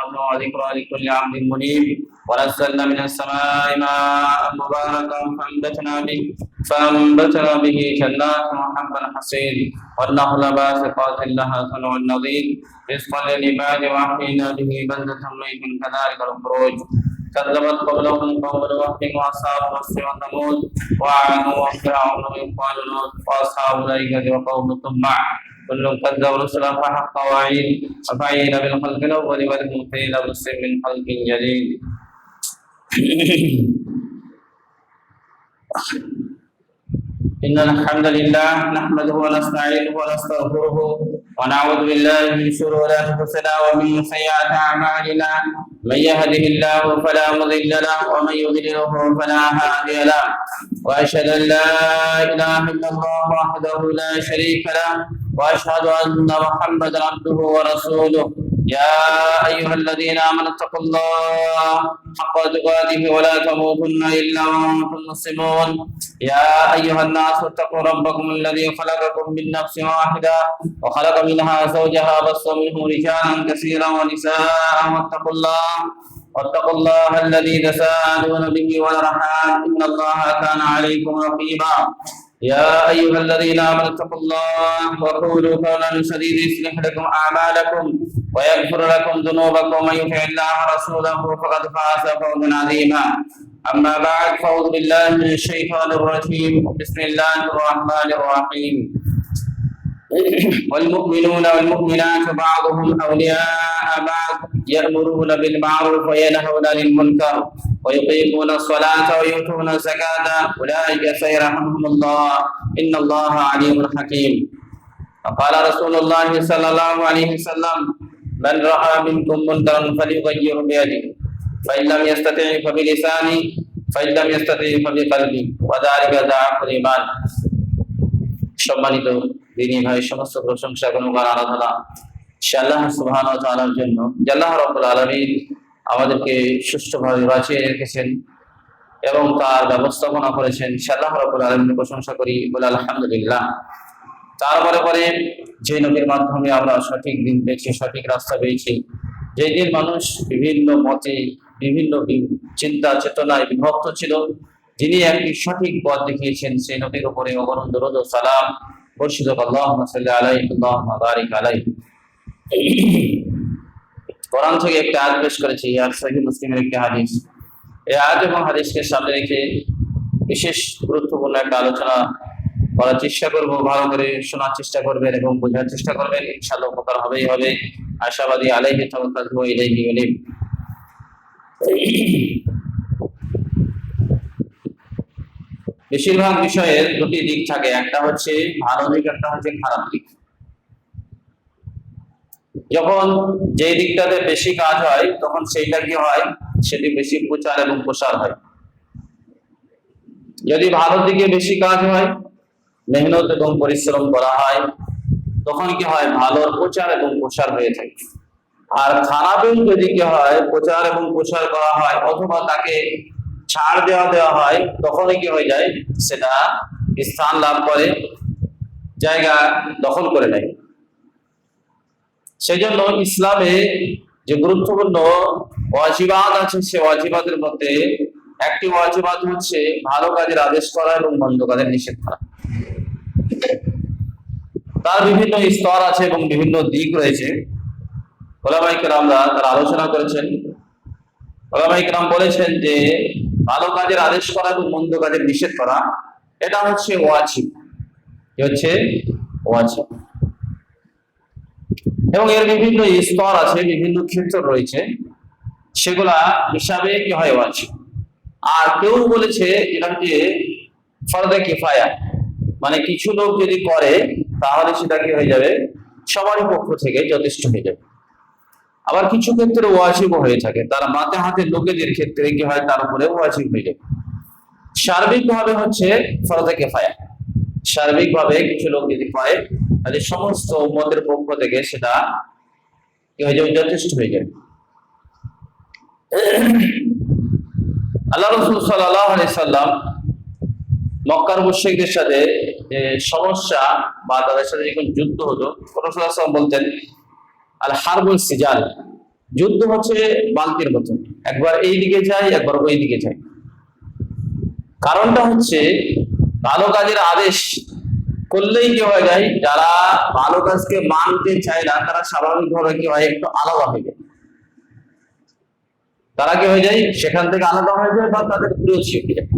وذكرى لكل عبد منيب ونزلنا من السماء ماء مباركا فأنبتنا به جنات وحبا حصيد والنخل باسقات لها طلع نضيد رزقا للعباد وأحيينا به بلدة ميتا كذلك الخروج كذبت قبلهم قوم نوح وأصحاب مصر وثمود وعاد وفرعون وإخوان لوط وأصحاب الأيكة وقوم تبع كل كذب رسلا فحق وعيد وفعيل بالخلق الأول والمنفيل بسر من خلق جديد. إن الحمد لله نحمده ونستعينه ونستغفره ونعوذ بالله من شرور أنفسنا ومن سيئات أعمالنا من يهده الله فلا مضل له ومن يضلله فلا هادي له وأشهد أن لا إله إلا الله وحده لا شريك له وأشهد أن محمدا عبده ورسوله. يا أيها الذين آمنوا اتقوا الله حق تقاته ولا تموتن إلا وأنتم مسلمون. يا أيها الناس اتقوا ربكم الذي خلقكم من نفس واحدة وخلق منها زوجها وبث منهم رجالا كثيرا ونساء واتقوا الله الذي تساءلون به والأرحام إن الله كان عليكم رقيبا. يا أيها الذين آمنوا اتقوا الله وقولوا قولا سديدا يصلح لكم أعمالكم ويغفر لكم ذنوبكم ومن يطع الله ورسوله فقد فاز فوزا عظيما. أما بعد فأعوذ بالله من الشيطان الرجيم بسم الله الرحمن الرحيم. والمؤمنون والمؤمنات بعضهم أولياء بعض يأمرون بالمعروف وينهون عن المنكر ويقيمون الصلاة ويؤتون الزكاة أولئك سيرحمهم الله إن الله عليم حكيم. وقال رسول الله صلى الله عليه وسلم من رأى منكم منكرا فليغيره بيده فإن لم يستطع فبلسانه فإن لم يستطع فبقلبه وذلك ضعف الإيمان. সম্মানিত দিনী ভাই, সমস্ত প্রশংসা গুণগান আরাধনা সে আল্লাহ সুবহানাহু ওয়া তাআলার জন্য। আল্লাহ রাব্বুল আলামিন আমাদেরকে সুষ্ঠুভাবে বাঁচিয়ে রেখেছেন এবং তার ব্যবস্থাপনা করেছেন। সে আল্লাহ রাব্বুল আলামিনের প্রশংসা করি, বলে আলহামদুলিল্লাহ। তারপরে পরে যে নবীর মাধ্যমে আমরা সঠিক দিন পেয়েছি, সঠিক রাস্তা পেয়েছি, যে দিন মানুষ বিভিন্ন মতে বিভিন্ন চিন্তা চেতনায় বিভক্ত ছিল, যিনি একটি সঠিক পথ দেখিয়েছেন, সেই নবীর উপরে অগণন দরুদ ও সালাম বর্ষিত হোক। আল্লাহুম্মা সাল্লি আলাইহি আল্লাহুম্মা বারিক আলাইহি। কোরআন থেকে একটা আয়াত পেশ করেছি, আর সহিহ মুসলিমের একটি হাদিস। এই আয়াত এবং হাদিসকে সামনে রেখে বিশেষ গুরুত্বপূর্ণ একটা আলোচনা করার চেষ্টা করব। ভালো করে শোনার চেষ্টা করবেন এবং বোঝার চেষ্টা করবেন, ইনশাআল্লাহ উপকার হবেই হবে। আশাবাদী। আলাইহি তাওয়াক্কালতু ওয়া ইলাইহি উনীব। বেশিরভাগ বিষয়ের দুটি দিক থাকে, একটা হচ্ছে ভালো দিক, একটা হচ্ছে খারাপ দিক। যখন যে দিকটাতে বেশি কাজ হয় তখন সেইটা কি হয়, সেটি বেশি প্রচার এবং প্রসার হয়। যদি ভালো দিকে বেশি কাজ হয়, মেহনত এবং পরিশ্রম করা হয়, তখন কি হয়, ভালোর প্রচার এবং প্রসার হয়ে থাকে। আর খারাপের যদি কি হয়, প্রচার এবং প্রসার করা হয় অথবা তাকে ছাড় দেওয়া হয়, তখনই কি হয়ে যায়, সেটা স্থান লাভ করে, জায়গা দখল করে নেয়। সেই জন্য ইসলামে যে গুরুত্বপূর্ণ ওয়াজিবাত আছে, সে ওয়াজিবাতের মধ্যে একটি ওয়াজিবাত হচ্ছে ভালো কাজের আদেশ করা এবং মন্দ কাজের নিষেধ করা। তার বিভিন্ন স্তর আছে এবং বিভিন্ন দিক রয়েছে। ওলামায়ে কেরামরা তারা আলোচনা করেছেন। ওলামায়ে কেরাম বলেছেন যে ভালো কাজের আদেশ করা এবং মন্দ কাজের নিষেধ করা, এটা হচ্ছে ওয়াজিব, ওয়াজিব। এবং এর বিভিন্ন স্তর আছে, বিভিন্ন ক্ষেত্র রয়েছে, সেগুলা হিসাবে কি হয়, ওয়াজিব। আর কেউ বলেছে এটা হচ্ছে ফরজে কিফায়া, মানে কিছু লোক যদি করে তাহলে সেটা কি হয়ে যাবে, সবার পক্ষ থেকে যথেষ্ট হয়ে যাবে। আবার কিছু ক্ষেত্রে ওয়াজিব হয়ে থাকে, তার মাথে হাতে লোকেদের ক্ষেত্রে কি হয়, তার উপরে ওয়াজিব হয়ে যাবে। সার্বিকভাবে হচ্ছে ফরজে কিফায়া, সার্বিকভাবে কিছু লোক যদি পায় তাহলে সমস্ত উম্মতের পক্ষ থেকে সেটা কি হয়ে যাবে, যথেষ্ট হয়ে যাবে। আল্লাহ রাসূল সাল্লাল্লাহু আলাইহি সাল্লাম মক্কার মুশরিকদের সাথে যে সমস্যা বা তাদের সাথে যখন যুদ্ধ হতো, রাসূল সাল্লাল্লাহু আলাইহি সাল্লাম বলতেন আল হারবুল সিজাল, যুদ্ধ হচ্ছে বালতির মতন, একবার এই দিকে যায় একবার ওই দিকে যায়। কারণটা হচ্ছে ভালো কাজের আদেশ করলেই কি হয়ে যায়, যারা ভালো কাজকে মানতে চায় না তারা স্বাভাবিকভাবে কি হয়, একটু আলাদা হয়ে যায়। তারা কি হয়ে যায়, সেখান থেকে আলাদা হয়ে যায় বা তাদের বিরোধ শিখে যায়,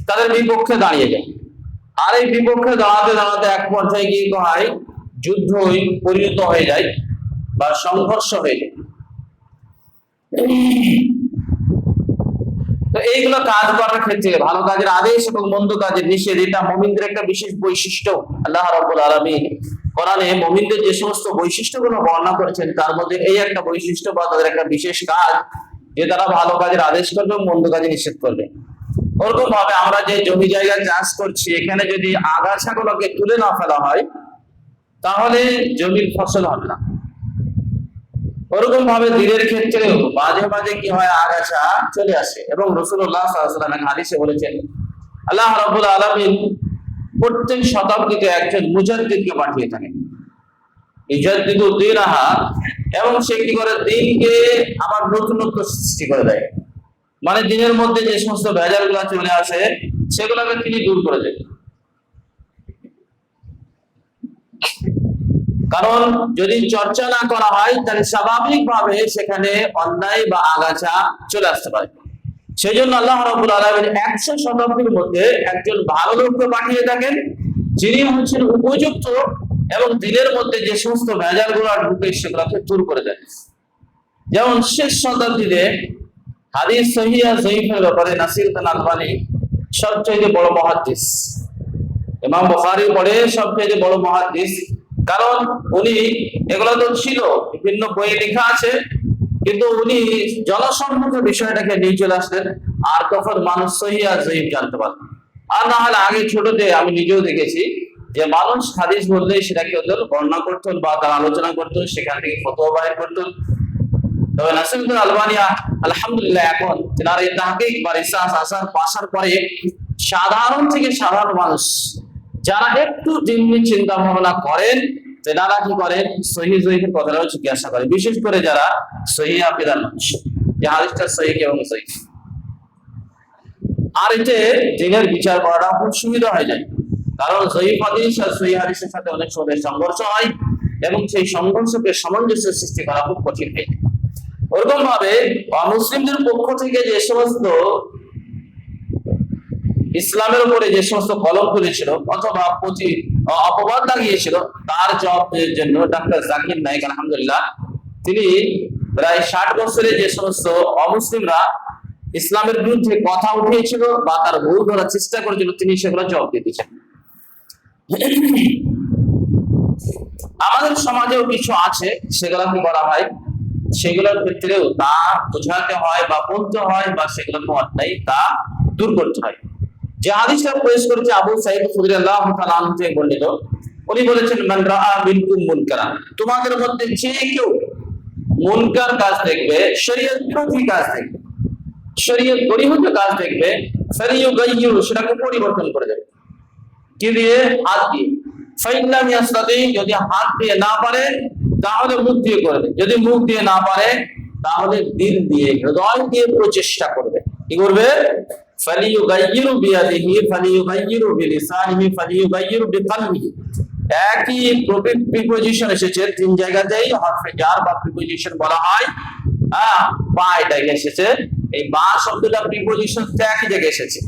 তাদের বিপক্ষে দাঁড়িয়ে যায়। আর এই বিপক্ষে দাঁড়াতে দাঁড়াতে এক পর্যায়ে গিয়ে কি হয়, যুদ্ধই পরিণত হয়ে যায় বা সংঘর্ষ হয়ে যায়। তো এইগুলো কাজ করার ক্ষেত্রে ভালো কাজের আদেশ এবং মন্দ কাজের নিষেধ, এটা মুমিনদের একটা বিশেষ বৈশিষ্ট্য। আল্লাহ রাব্বুল আলামিন কোরআনে মুমিনদের যে সমস্ত বৈশিষ্ট্যগুলো বর্ণনা করেছেন তার মধ্যে এই একটা বৈশিষ্ট্য বা তাদের একটা বিশেষ কাজ, যে তারা ভালো কাজের আদেশ করবে এবং মন্দ কাজে নিষেধ করবে। ওরকম ভাবে আমরা যে জমি জায়গা চাষ করছি, এখানে যদি আগাছাগুলোকে তুলে না ফেলা হয় তাহলে জমির ফসল হবে না। ওরকম ভাবে দিনের ক্ষেত্রেও মাঝে মাঝে কি হয়, আগাছা চলে আসে। এবং রাসূলুল্লাহ সাল্লাল্লাহু আলাইহি ওয়াসাল্লাম হাদিসে বলেছেন, আল্লাহ রাব্বুল আলামিন প্রত্যেক শতাব্দীতে একজন মুজাদ্দিদকে পাঠিয়ে থাকেন, ইজাদ্দিদু দীনাহা, এবং সে কি করে, দিনকে আবার নতুনত্ব সৃষ্টি করে দেয়। মানে দিনের মধ্যে যে সমস্ত ভেজালগুলো চলে আসে সেগুলোকে তিনি দূর করে দেন। কারণ যদি চর্চা না করা হয় তাহলে স্বাভাবিকভাবে সেখানে অন্যায় বা আগাছা চলে আসতে পারে। সেই জন্য আল্লাহ রাব্বুল আলামিন 100 শতাব্দীর মধ্যে একজন ভালো লোককে পাঠিয়ে থাকেন, যিনি হচ্ছেন উপযুক্ত এবং দিনের মধ্যে যে সমস্ত ভেজালগুলো ঢুকে সেগুলোকে দূর করে দেন। যেমন শেষ শতাব্দীতে হাদিস সহিহ আর যঈফের ব্যাপারে নাসির বিন আলবানী সবচেয়ে বড় মুহাদ্দিস, ইমাম বুখারী পরে সবচেয়ে বড় মুহাদ্দিস। কারণ উনি, এগুলো তো ছিল বিভিন্ন বইয়ে লেখা আছে, কিন্তু উনি জনসম্মুখে বিষয়টাকে নিয়ে চলে আসলেন, আর তখন মানুষ সহিহ আর যঈফ জানতে পারত। আর না হলে আগে ছোটতে আমি নিজেও দেখেছি যে মানুষ হাদিস বললে সেটাকে ওদের বর্ণনা করতো বা তার আলোচনা করতো, সেখান থেকে ফতোয়া বাইর করতো। তবে নাসির বিন আলবানী আলহামদুলিল্লাহ এখন তেনার এই তাহকিক বা রিসার্চ আসার পরে সাধারণ থেকে সাধারণ মানুষ যারা একটু দিননি চিন্তা ভাবনা করেন, তেনারা কি করেন, সহিহ যঈফের কথাটাও জিজ্ঞাসা করে, বিশেষ করে যারা সহিহ আকীদার মানুষ, যে হাদিসটা সহিহ এবং যঈফ। আর এতে দিনের বিচার করাটা খুব সুবিধা হয়ে যায়, কারণ যঈফ হাদিস আর সহিহ হাদিসের সাথে অনেক সময় সংঘর্ষ হয় এবং সেই সংঘর্ষকে সামঞ্জস্য সৃষ্টি করা খুব কঠিন হয়। ওরকম ভাবে মুসলিমদের পক্ষ থেকে যে সমস্ত ইসলামের উপরে যে সমস্ত কলম তুলেছিল অথবা অপবাদ লাগিয়েছিল, তার জবাবের জন্য ডাক্তার জাকির নায়েক আলহামদুলিল্লাহ তিনি প্রায় 60 বছরে যে সমস্ত অমুসলিমরা ইসলামের বিরুদ্ধে কথা উঠিয়েছিল বা তার ভুল ধরার চেষ্টা করেছিল, তিনি সেগুলো জবাব দিয়ে দিয়েছেন। আমাদের সমাজেও কিছু আছে সেগুলো কি করা হয়, সেগুলোর ক্ষেত্রেও তা বোঝাতে হয় বা বলতে হয় বা সেগুলোকে অন্যায় তা দূর করতে হয়। যে হাদিসটা পেশ করেছে আবু সাঈদ খুদরী রাদিয়াল্লাহু তাআলা আনহু থেকে বর্ণিত, উনি বলেছেন, মান রাআ মিনকুম মুনকারা, তোমাদের মধ্যে যে কেউ মুনকার কাজ দেখবে, শরীয়ত বিরোধী কাজ দেখবে, শরীয়ত বহির্ভূত কাজ দেখবে, ফালিয়ুগাইয়িরু, সেটাকে পরিবর্তন করে দেবে। কি দিয়ে? হাত দিয়ে। ফাইন লাম ইয়াসতাতি, যদি হাত দিয়ে না পারে তাহলে মুখ দিয়ে করবে, যদি মুখ দিয়ে না পারে তাহলে দিল দিয়ে, হৃদয় দিয়ে প্রচেষ্টা করবে। কি করবে? ফালিয়ুগাইয়িরু বিয়াদিহি, ফালিয়ুগাইয়িরু বিলিসানিহি, ফালিয়ুগাইয়িরু বিকলবিহি। একই প্রিপোজিশন এসেছে 3 জায়গাতেই, হরফে জার বা প্রিপোজিশন বলা হয়। বা এটা এসেছে, এই বা শব্দটা প্রিপোজিশন একই জায়গায় এসেছে।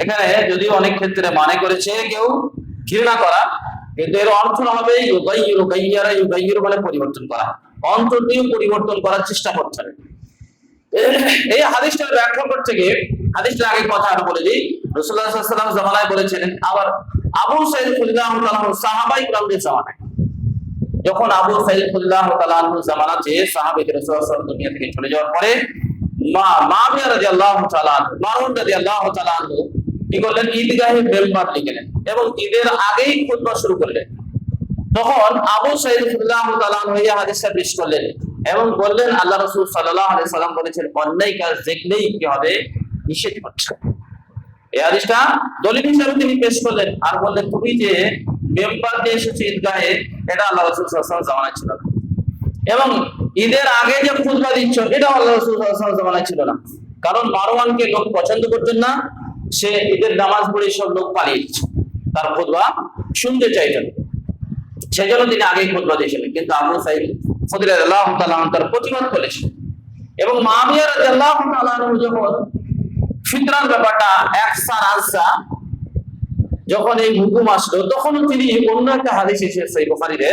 এখানে যদিও অনেক ক্ষেত্রে মানে করেছে কেউ ঘৃণা করা, কিন্তু এর অর্থ হবে ইউগাইয়িরু, গায়্যারা ইউগাইয়িরু মানে পরিবর্তন করা, অন্তর দিয়ে পরিবর্তন করার চেষ্টা করতে হবে। এই হাদিসটার ব্যাখ্যা করতে গিয়ে হাদিসটা আগে কথা আর বলে দিই, রাসূলুল্লাহ সাল্লাল্লাহু আলাইহি ওয়াসাল্লাম জামানায় বলেছিলেন, আবার আবু সাঈদ রাদিয়াল্লাহু তাআলা সাহাবায়ে কিরামদের জামানায়, যখন আবু সাঈদ রাদিয়াল্লাহু তাআলা জামানাতে সাহাবায়ে রাসূলুল্লাহ দুনিয়া থেকে চলে যাওয়ার পরে মাবিয়া রাদিয়াল্লাহু তাআলা, মারুন রাদিয়াল্লাহু তাআলা কি করলেন, ঈদগাহে মেম্বার লিখলেন এবং ঈদের আগেই খুতবা শুরু করলেন। তখন আবু সাঈদ রাদিয়াল্লাহু তাআলা এই হাদিসটা পেশ করলেন এবং বললেন, আল্লাহ রাসূল সাল্লাল্লাহু আলাইহি সাল্লাম বলেছেন, অন্যায় কাজ দেখলেই কি হবে, নিষেধ করছে। এই হাদিসটা দলিল হিসেবে তিনি পেশ করলেন আর বললেন, তুমি যে মেম্বার দিয়ে এসেছো ঈদগাহে, এটা আল্লাহ রাসূল সাল্লাল্লাহু আলাইহি ওয়াসাল্লাম জামানায় ছিল না। এবং ঈদের আগে যে খুতবা দিচ্ছ, এটা আল্লাহ রাসূল সাল্লাল্লাহু আলাইহি ওয়াসাল্লাম জামানায় ছিল না। কারণ মারওয়ানকে লোক পছন্দ করতেন না, সে ঈদের নামাজ পড়ে সব লোক পালিয়ে দিচ্ছে, তার খুতবা শুনতে চাইতেন, সেজন্য তিনি আগেই খুতবা দিয়েছিলেন। কিন্তু আবু সাঈদ খুদরী রাদিয়াল্লাহু তাআলা তার প্রতিবাদ করেছেন। এবং মুআবিয়া রাদিয়াল্লাহু তাআলা যখন ফিতরার ব্যাপারটা একসা রাজসা যখন এই হুকুম আসলো, তখন তিনি অন্য একটা হাদিস এসেছে সহিহ বুখারীতে,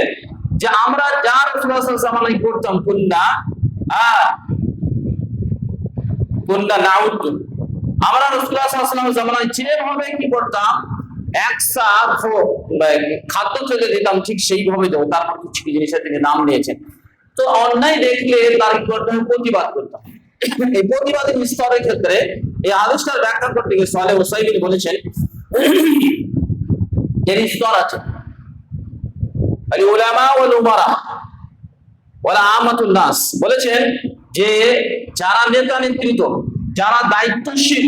যে আমরা যা রাসূলুল্লাহ সাল্লাল্লাহু আলাইহি ওয়াসাল্লাম করতাম কুন্না নাউতু, আমরা রাসূলুল্লাহ সাল্লাল্লাহু আলাইহি ওয়াসাল্লাম জামানায় যেভাবে কি করতাম, একসা খাদ্য চলে দিতাম, ঠিক সেইভাবে দেবো। তারপর কিছু জিনিসের তিনি নাম নিয়েছেন। তো অন্যায় দেখলে তার কি করতে হবে, প্রতিবাদ করতাম। এই প্রতিবাদের স্তরের ক্ষেত্রে এই আদেশটার ব্যাখ্যা করতে গিয়ে সালেহ উসাইমিন বলেছেন এর স্তর আছে। আল উলামা ওয়াল উমারা ওয়াল আমাতুন নাস বলেছেন যে যারা নেতা নেতৃত্ব, যারা দায়িত্বশীল,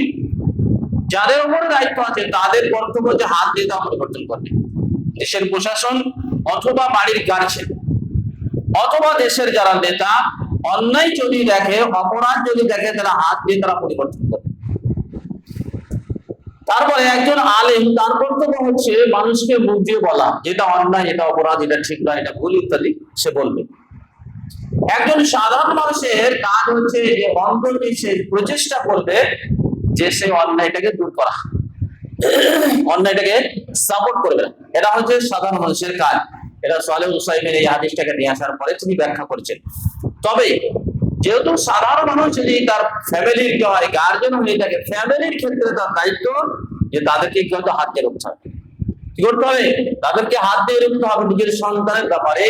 যাদের উপরে দায়িত্ব আছে, তাদের কর্তব্য যে হাত দিয়ে তা পরিবর্তন করবে। দেশের প্রশাসন অথবা বাড়ির গার্জিয়ান অথবা দেশের যারা নেতা অন্যায় যদি দেখে, অপরাধ যদি দেখে, তারা হাত দিয়ে তারা পরিবর্তন করবে। তারপরে একজন আলেম, তার কর্তব্য হচ্ছে মানুষকে মুখ দিয়ে বলা যেটা অন্যায়, এটা অপরাধ, এটা ঠিক না, এটা ভুল ইত্যাদি সে বলবে। একজন সাধারণ মানুষের কাজ হচ্ছে যে অন্তর দিয়ে সে প্রচেষ্টা করবে যে সে অন্যায়টাকে দূর করা, অন্যায়টাকে সাপোর্ট করবে। এটা হচ্ছে সাধারণ মানুষের কাজ। এটা সালেহ উসাইমিন এই হাদিসটাকে নিয়ে আসার পরে তিনি ব্যাখ্যা করেছেন। তবে যেহেতু সাধারণ মানুষ যদি তার ফ্যামিলির কেউ হয়, গার্জেন হয়ে থাকে, ফ্যামিলির ক্ষেত্রে তার দায়িত্ব যে তাদেরকে কিন্তু হাত দিয়ে রুখতে হবে। কি করতে হবে? তাদেরকে হাত দিয়ে রুখতে হবে। নিজের সন্তানের ব্যাপারে,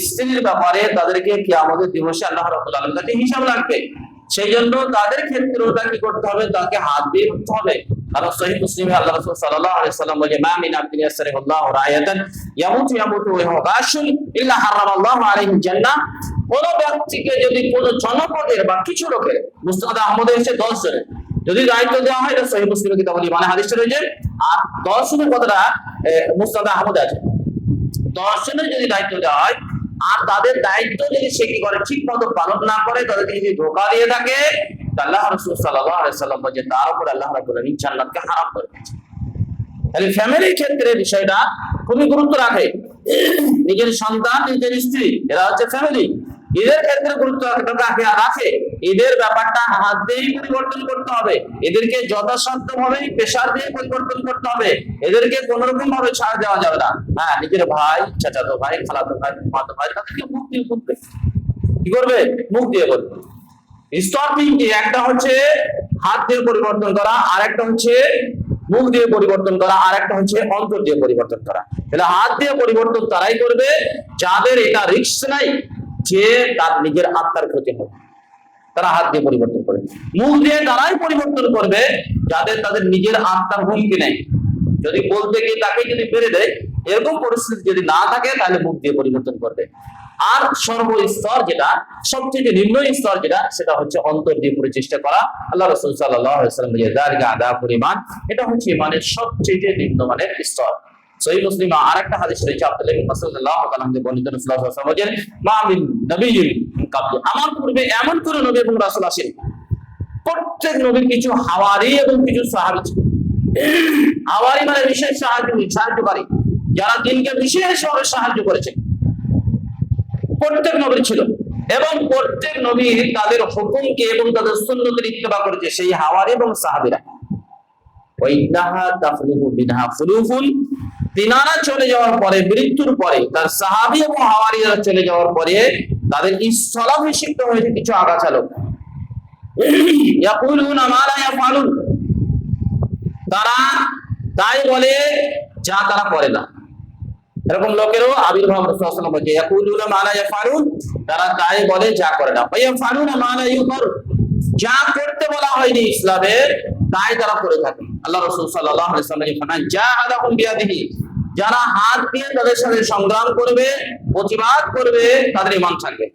স্ত্রীর ব্যাপারে তাদেরকে কিয়ামতের দিবসে আল্লাহ রাব্বুল আলামিনের কাছে হিসাব লাগবে। সেই জন্য তাদের ক্ষেত্রে ওটা কি করতে হবে, তাকে হাত দিয়ে রুখতে হবে। কারণ সহিহ মুসলিমে আল্লাহ রাসূল সাল্লাল্লাহু আলাইহি ওয়াসাল্লাম বলেন, মা মিন আবদিন ইয়াসরিহুল্লাহু রায়াতান ইয়ামুতু ওয়া হুয়া গাশুন ইল্লা হারামাল্লাহু আলাইহিল জান্নাহ। কোন ব্যক্তিকে যদি কোন জনপদের বা কিছু লোকের, মুসনাদ আহমদে এসে 10 জনের যদি দায়িত্ব দেওয়া হয়, এটা সহিহ মুসলিমের কিতাবুল ঈমানে হাদিসটা রয়েছে। আর 10 জনের কথাটা মুসনাদ আহমদে আছে। 10 জনের যদি দায়িত্ব দেওয়া হয়, আর তাদের দায়িত্ব যদি সে কি করে, ঠিক মতো পালন না করে, তাদেরকে যদি ধোঁকা দিয়ে থাকে, আল্লাহ রাসূল সাল্লাল্লাহু আলাইহি ওয়াসাল্লাম বলেন তার উপর আল্লাহ রাব্বুল আলামিন জান্নাতকে হারাম করে দিয়েছেন। তাহলে ফ্যামিলির ক্ষেত্রে বিষয়টা খুবই গুরুত্ব রাখে। নিজের সন্তান, নিজের স্ত্রী, এরা হচ্ছে ফ্যামিলি। এদের ক্ষেত্রে গুরুত্ব রাখে। এদের ব্যাপারটা হাত দিয়েই পরিবর্তন করতে হবে। এদেরকে যথাসাধ্য ভাবে প্রেসার দিয়ে পরিবর্তন করতে হবে। এদেরকে কোন রকম ভাবে ছাড় দেওয়া যাবে না। হ্যাঁ, নিজের ভাই, চাচাতো ভাই, খালাতো ভাই, মামাতো ভাই, তাদেরকে মুখ দিয়ে বলবে। কি করবে? মুখ দিয়ে বলবে। স্তর তিনটি, একটা হচ্ছে হাত দিয়ে পরিবর্তন করা, আর একটা হচ্ছে মুখ দিয়ে পরিবর্তন করা, আর একটা হচ্ছে অন্তর দিয়ে পরিবর্তন করা। তাহলে হাত দিয়ে পরিবর্তন তারাই করবে যাদের এটা রিস্ক নাই যে তার নিজের আত্মার ক্ষতি হবে, তারা হাত দিয়ে পরিবর্তন করবে। মুখ দিয়ে তারাই পরিবর্তন করবে যাদের তাদের নিজের আত্মার হুমকি নেই। যদি বলতে গিয়ে তাকে যদি মেরে দেয়, এরকম পরিস্থিতি যদি না থাকে, তাহলে মুখ দিয়ে পরিবর্তন করবে। আর সর্বস্তর যেটা, সবচেয়ে নিম্ন স্তর যেটা, সেটা হচ্ছে অন্তর দিয়ে প্রচেষ্টা করা। আল্লাহ রাসূল সাল্লাল্লাহু আলাইহি ওয়াসাল্লাম বলেন যালিকা আদাফুল ঈমান, এটা হচ্ছে ঈমানের সবচেয়ে নিম্ন মানের স্তর। সহিহ মুসলিম আরেকটা হাদিস রয়েছে, আব্দুল্লাহ ইবনে মাসউদ রাদিয়াল্লাহু তাআলা থেকে বর্ণিত, রাসূলুল্লাহ সাল্লাল্লাহু আলাইহি ওয়াসাল্লাম বলেন মা মিন নাবিয়্যিন মিন ক্বাবলি, আমার পূর্বে এমন কোন নবী এবং রাসূল আসেন, প্রত্যেক নবীর কিছু হাওয়ারি এবং কিছু সাহাবী ছিল। হাওয়ারি মানে বিশেষ সাহায্যকারী, যারা দিনকে বিশেষভাবে সাহায্য করেছে, প্রত্যেক নবীর ছিল। এবং প্রত্যেক নবী তাদের হুকুমকে এবং তাদের সুন্নতের ইত্তেবা করেছে, সেই হাওয়ারি এবং সাহাবীরা। ওয়াইন্নাহা তাফলুহু মিনহা ফুলুফুন, তিনারা চলে যাওয়ার পরে, মৃত্যুর পরে, তার সাহাবী এবং হাওয়ারিরা চলে যাওয়ার পরে তাদের স্থলাভিষিক্ত হয়েছে কিছু আগাছা লোক। ইয়াকুলুনা মা লা ইয়াফআলুন, তারা তাই বলে যা তারা করে না। এরকম লোকেরও আবির্ভাব রাসূলুল্লাহ সাল্লাল্লাহু আলাইহি ওয়াসাল্লাম বলেন ইয়াকুলুনা মা লা ইয়াফআলুন, তারা তাই বলে যা করে না। ইয়াফআলুনা মা লা ইউমার, যা করতে বলা হয়নি ইসলামে তাই তারা করে থাকে। আল্লাহ রাসূল সাল্লাল্লাহু আলাইহি ওয়াসাল্লাম বলেন জাহাদাহুম বিয়াদিহি, যারা হাত দিয়ে তাদের সাথে সংগ্রাম করবে, প্রতিবাদ করবে, তাদের ঈমান থাকবে।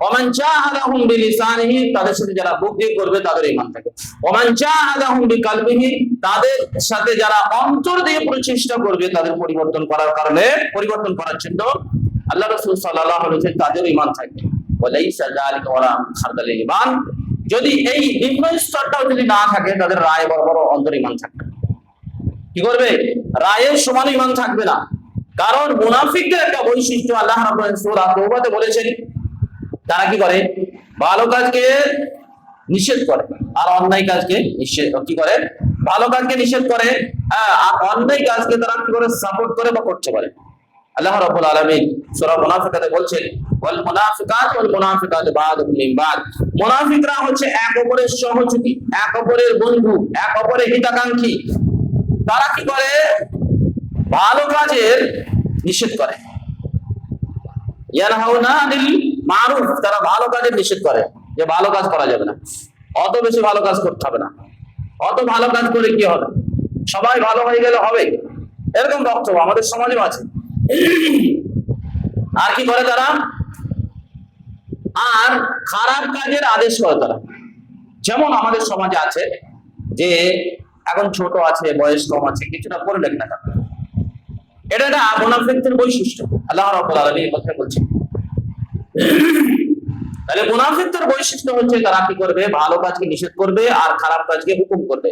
ওমান জাহাদাহুম বিলিসানিহি, তাদের সাথে যারা মুখ দিয়ে করবে তাদের ঈমান থাকবে। ওমান জাহাদাহুম বিকালবিহি, তাদের সাথে যারা অন্তর দিয়ে প্রচেষ্টা করবে তাদের পরিবর্তন করার কারণে, পরিবর্তন করার জন্য আল্লাহ রাসূল সাল্লাল্লাহু আলাইহি ওয়াসাল্লাম তাদের ঈমান থাকবে। ওয়ালাইসা যালিকা ওয়ালা খারদালিল ঈমান, যদি এই নিম্ন স্তরটাও যদি না থাকে তাদের রায় বড় বড় অন্তর ঈমান থাকবে। কি করবে? রায়ের সমান ঈমান থাকবে না। কারণ মুনাফিকদের একটা বৈশিষ্ট্য আল্লাহ রাব্বুল আলামিন সূরা তাওবাতে বলেছেন, তারা কি করে? ভালো কাজকে নিষেধ করে আর অন্যায় কাজকে নিষেধ কি করে? ভালো কাজকে নিষেধ করে, আর অন্যায় কাজকে তারা কি করে? সাপোর্ট করে বা করতে পারে। আল্লাহ রাব্বুল আলামিন সূরা মুনাফিকাতে বলছেন, ওয়াল মুনাফিকাতু ওয়াল মুনাফিকাতু বা'দুহুম মিন বা'দ, মুনাফিকরা হচ্ছে এক অপরের সহযোগী, এক অপরের বন্ধু, এক অপরের হিতাকাঙ্ক্ষী। তারা কি করে? ভালো কাজের নিষেধ করে। ইয়ানহাউনা আনিল মারুফ, তারা ভালো কাজের নিষেধ করে, যে ভালো কাজ করা যাবে না, অত বেশি ভালো কাজ করতে হবে না, অত ভালো কাজ করে কি হবে, সবাই ভালো হয়ে গেলে হবে, এরকম বক্তব্য আমাদের সমাজেও আছে। আর কি করে তারা? আর খারাপ কাজের আদেশ করে তারা। যেমন আমাদের সমাজে আছে যে এখন ছোট আছে, বয়স কম আছে, কিছুটা করলেন না, এটা একটা মুনাফিকদের বৈশিষ্ট্য। আল্লাহ রাব্বুল আলামিন এই কথা বলছেন। তাহলে মুনাফিকদের বৈশিষ্ট্য হচ্ছে তারা কি করবে? ভালো কাজকে নিষেধ করবে আর খারাপ কাজকে হুকুম করবে।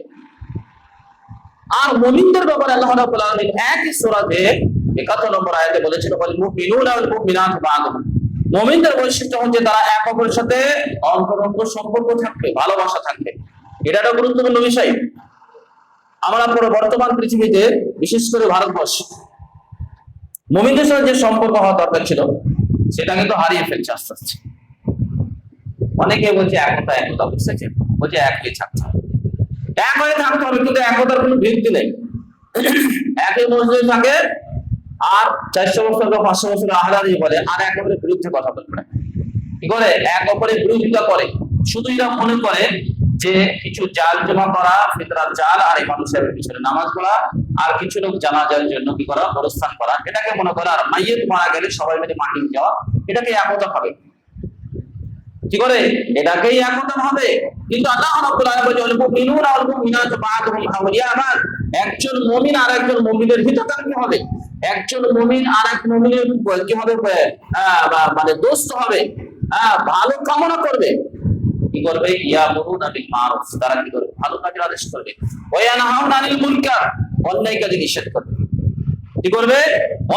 আর মুমিনদের ব্যাপারে আল্লাহ রাব্বুল আলামিন একই সূরাতে 71 নম্বর আয়াতে বলেছেন, ওয়াল মুমিনুনা ওয়াল মুমিনাতু বা'দুহুম, মুমিনদের বৈশিষ্ট্য হচ্ছে তারা এক অপরের সাথে অন্তরঙ্গ সম্পর্ক থাকবে, ভালোবাসা থাকবে। এটা একটা গুরুত্বপূর্ণ বিষয়। আমরা পুরো বর্তমান পৃথিবীতে, বিশেষ করে ভারতবর্ষে, মুমিনদের সাথে যে সম্পর্ক হওয়া দরকার ছিল সেটা কিন্তু হারিয়ে ফেলছে আস্তে আস্তে। অনেকে বলছে একতা বুঝতেছে, বলছে এক হয়ে থাকতে হবে, এক হয়ে থাকতে হবে, কিন্তু একতার কোনো ভিত্তি নেই। একই মসজিদে থাকে আর 400 বছর বা 500 বছর আহলাদি বলে, আর এক অপরের বিরুদ্ধে কথা বলবে না। কি করে? এক অপরের বিরোধিতা করে। শুধু এরা মনে করে যে কিছু জাল জমা করা, ফিতরার জাল, আর ইমাম সাহেবের পিছনে নামাজ পড়া, আর কিছু লোক জানাজার জন্য কি করা? প্রস্থান করা, এটাকে মনে করে। আর মাইয়েত মারা গেলে সবাই মিলে মাটি যাওয়া, এটাকে একতা হবে। কি করে? এটাকেই একতা হবে। কিন্তু আল্লাহ রাব্বুল আলামিন বলেন, মুমিনুনা ওয়াল মুমিনাতু বা'দুহুম আউলিয়া বা'দ, একজন মুমিন আর একজন মুমিনের হিতাকাঙ্ক্ষী হবে, একজন মুমিন আর এক মুমিনের কি হবে? মানে দোস্ত হবে, ভালো কামনা করবে। কি করবে? ইয়ামুরুনা বিল মারুফ, তারা কি করবে? ভালো কাজের আদেশ করবে। ওয়া ইয়ানহাউনা আনিল মুনকার, অন্যায় কাজে নিষেধ করবে। কি করবে?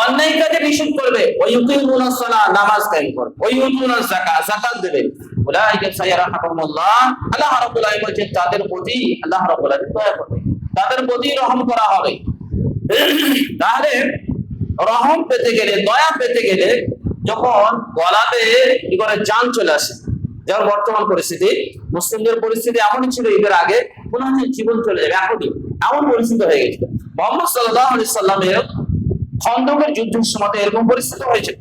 অন্যায় কাজে নিষেধ করবে। ওয়া ইউকিমুনাস সালাহ, নামাজ কায়েম করবে। ওয়া ইউতুনাজ যাকাত, যাকাত দেবে। উলাইকা সায়ারহামুল্লাহ, আল্লাহ রাব্বুল আলামিন বলেন তাদের প্রতি আল্লাহ রাব্বুল আলামিন দয়া করবে, তাদের প্রতি রহম করা হবে। তাহলে রহম পেতে গেলে, দয়া পেতে গেলে, যখন গলাতে কি করে জান চলে আসে, যেমন বর্তমান পরিস্থিতি, মুসলিমদের পরিস্থিতি এমনই ছিল ঈদের আগে, মনে হচ্ছে জীবন চলে যাবে, এখনই এমন পরিস্থিতি হয়ে গেছিল। মুহাম্মদ সাল্লাল্লাহু আলাইহি সাল্লামের খন্দকের যুদ্ধের সময় এরকম পরিস্থিতি হয়েছে,